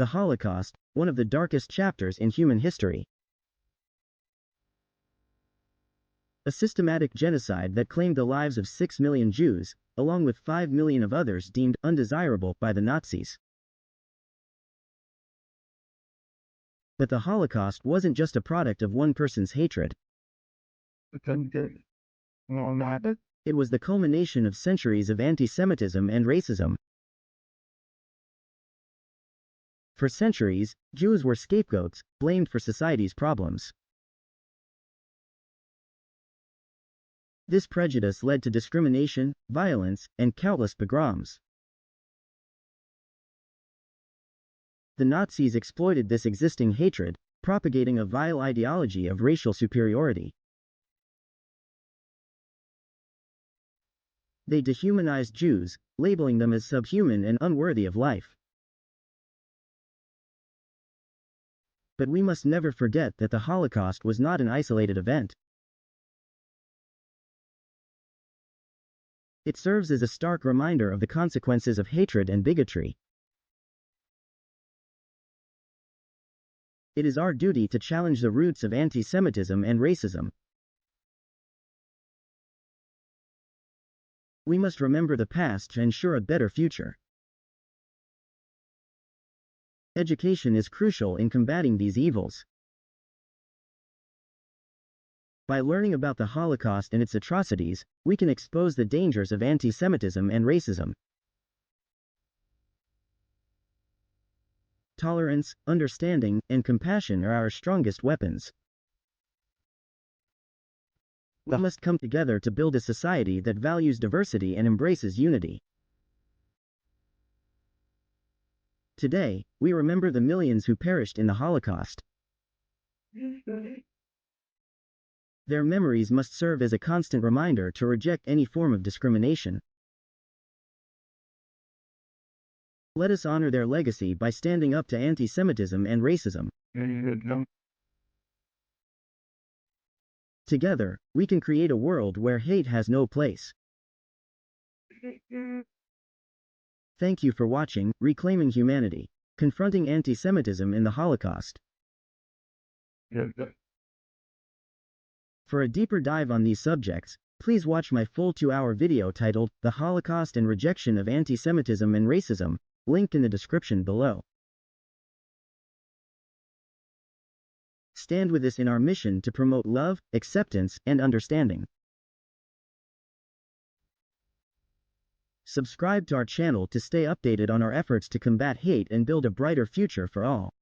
The Holocaust, one of the darkest chapters in human history. A systematic genocide that claimed the lives of 6 million Jews, along with 5 million of others deemed undesirable by the Nazis. But the Holocaust wasn't just a product of one person's hatred. It was the culmination of centuries of anti-Semitism and racism. For centuries, Jews were scapegoats, blamed for society's problems. This prejudice led to discrimination, violence, and countless pogroms. The Nazis exploited this existing hatred, propagating a vile ideology of racial superiority. They dehumanized Jews, labeling them as subhuman and unworthy of life. But we must never forget that the Holocaust was not an isolated event. It serves as a stark reminder of the consequences of hatred and bigotry. It is our duty to challenge the roots of anti-Semitism and racism. We must remember the past to ensure a better future. Education is crucial in combating these evils. By learning about the Holocaust and its atrocities, we can expose the dangers of anti-Semitism and racism. Tolerance, understanding, and compassion are our strongest weapons. We must come together to build a society that values diversity and embraces unity. Today, we remember the millions who perished in the Holocaust. Their memories must serve as a constant reminder to reject any form of discrimination. Let us honor their legacy by standing up to anti-Semitism and racism. Together, we can create a world where hate has no place. Thank you for watching Reclaiming Humanity, Confronting Anti-Semitism in the Holocaust. For a deeper dive on these subjects, please watch my full 2-hour video titled The Holocaust and Rejection of Anti-Semitism and Racism, linked in the description below. Stand with us in our mission to promote love, acceptance, and understanding. Subscribe to our channel to stay updated on our efforts to combat hate and build a brighter future for all.